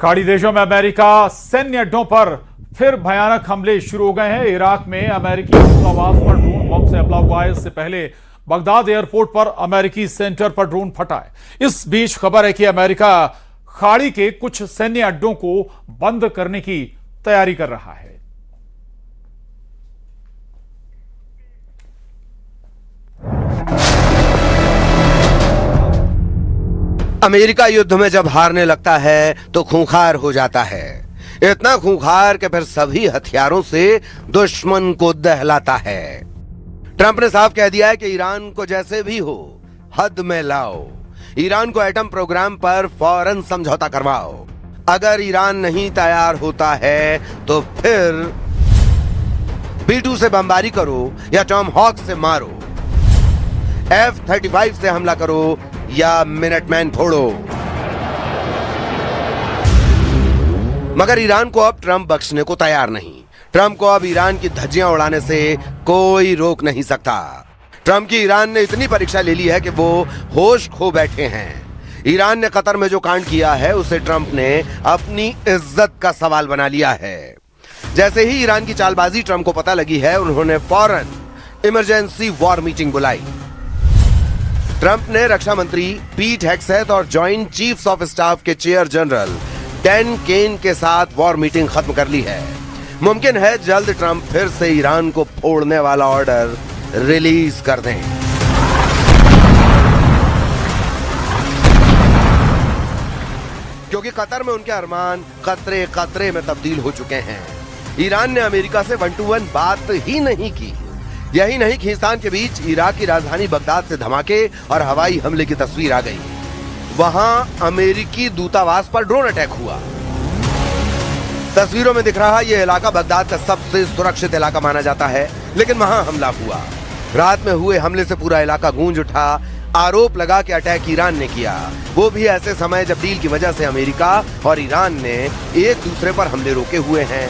खाड़ी देशों में अमेरिका सैन्य अड्डों पर फिर भयानक हमले शुरू हो गए हैं। इराक में अमेरिकी दूतावास पर ड्रोन बम से हमला हुआ है। इससे पहले बगदाद एयरपोर्ट पर अमेरिकी सेंटर पर ड्रोन फटा है। इस बीच खबर है कि अमेरिका खाड़ी के कुछ सैन्य अड्डों को बंद करने की तैयारी कर रहा है। अमेरिका युद्ध में जब हारने लगता है तो खूंखार हो जाता है, इतना खूंखार कि फिर सभी हथियारों से दुश्मन को दहलाता है। ट्रंप ने साफ कह दिया है कि ईरान को जैसे भी हो हद में लाओ, ईरान को एटम प्रोग्राम पर फौरन समझौता करवाओ। अगर ईरान नहीं तैयार होता है तो फिर B-2 से बमबारी करो या टॉम हॉक से मारो, F-35 से हमला करो या मिनटमैन फोड़ो। मगर ईरान को अब ट्रंप बख्शने को तैयार नहीं। ट्रंप को अब ईरान की धज्जियां उड़ाने से कोई रोक नहीं सकता। ट्रंप की ईरान ने इतनी परीक्षा ले ली है कि वो होश खो बैठे हैं। ईरान ने कतर में जो कांड किया है उसे ट्रंप ने अपनी इज्जत का सवाल बना लिया है। जैसे ही ईरान की चालबाजी ट्रंप को पता लगी है, उन्होंने फौरन इमरजेंसी वॉर मीटिंग बुलाई। ट्रंप ने रक्षा मंत्री पीट हेग्सेथ और जॉइंट चीफ्स ऑफ स्टाफ के चेयर जनरल डैन केन के साथ वॉर मीटिंग खत्म कर ली है। मुमकिन है जल्द ट्रंप फिर से ईरान को फोड़ने वाला ऑर्डर रिलीज कर दें। क्योंकि कतर में उनके अरमान कतरे कतरे में तब्दील हो चुके हैं। ईरान ने अमेरिका से 1-to-1 बात ही नहीं की। यही नहीं, खींचतान के बीच इराक की राजधानी बगदाद से धमाके और हवाई हमले की तस्वीर आ गई। वहां अमेरिकी दूतावास पर ड्रोन अटैक हुआ। तस्वीरों में दिख रहा यह इलाका बगदाद का सबसे सुरक्षित इलाका माना जाता है, लेकिन वहां हमला हुआ। रात में हुए हमले से पूरा इलाका गूंज उठा। आरोप लगा कि अटैक ईरान ने किया, वो भी ऐसे समय जब डील की वजह से अमेरिका और ईरान ने एक दूसरे पर हमले रोके हुए हैं।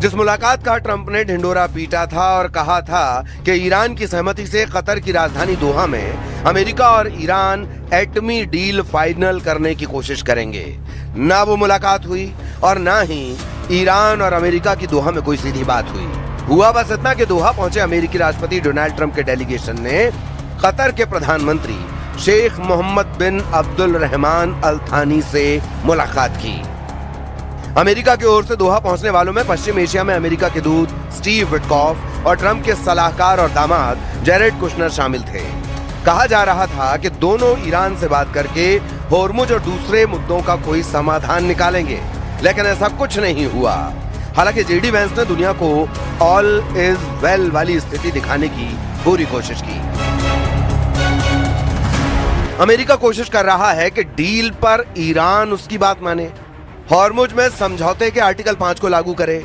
जिस मुलाकात का ट्रंप ने ढिंडोरा पीटा था और कहा था कि ईरान की सहमति से कतर की राजधानी दोहा में अमेरिका और ईरान एटमी डील फाइनल करने की कोशिश करेंगे, ना वो मुलाकात हुई और ना ही ईरान और अमेरिका की दोहा में कोई सीधी बात हुई। हुआ बस इतना कि दोहा पहुंचे अमेरिकी राष्ट्रपति डोनाल्ड ट्रंप के डेलीगेशन ने कतर के प्रधानमंत्री शेख मोहम्मद बिन अब्दुल रहमान अल थानी से मुलाकात की। अमेरिका की ओर से दोहा पहुंचने वालों में पश्चिम एशिया में अमेरिका के दूत स्टीव विटकॉफ और ट्रंप के सलाहकार और दामाद जेरेड कुशनर शामिल थे। कहा जा रहा था कि दोनों ईरान से बात करके होर्मुज और दूसरे मुद्दों का कोई समाधान निकालेंगे, लेकिन ऐसा कुछ नहीं हुआ। हालांकि जेडी वेंस ने दुनिया को ऑल इज वेल वाली स्थिति दिखाने की पूरी कोशिश की। अमेरिका कोशिश कर रहा है कि डील पर ईरान उसकी बात माने, होर्मुज में समझौते के आर्टिकल 5 को लागू करे,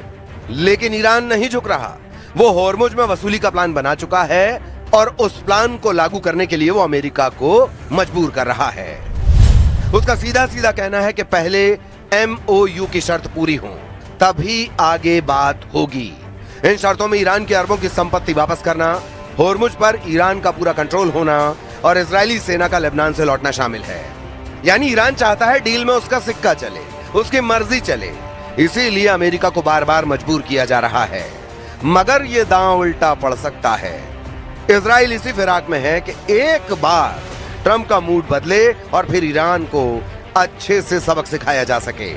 लेकिन ईरान नहीं झुक रहा। वो होर्मुज में वसूली का प्लान बना चुका है और उस प्लान को लागू करने के लिए वो अमेरिका को मजबूर कर रहा है। उसका सीधा सीधा कहना है कि पहले MOU की शर्त पूरी हो, तभी आगे बात होगी। इन शर्तों में ईरान के अरबों की संपत्ति वापस करना, होर्मुज पर ईरान का पूरा कंट्रोल होना और इजरायली सेना का लेबनान से लौटना शामिल है। यानी ईरान चाहता है डील में उसका सिक्का चले, उसकी मर्जी चले, इसीलिए अमेरिका को बार बार मजबूर किया जा रहा है। मगर ये दांव उल्टा पड़ सकता है। इजराइल इसी फिराक में है कि एक बार ट्रंप का मूड बदले और फिर ईरान को अच्छे से सबक सिखाया जा सके।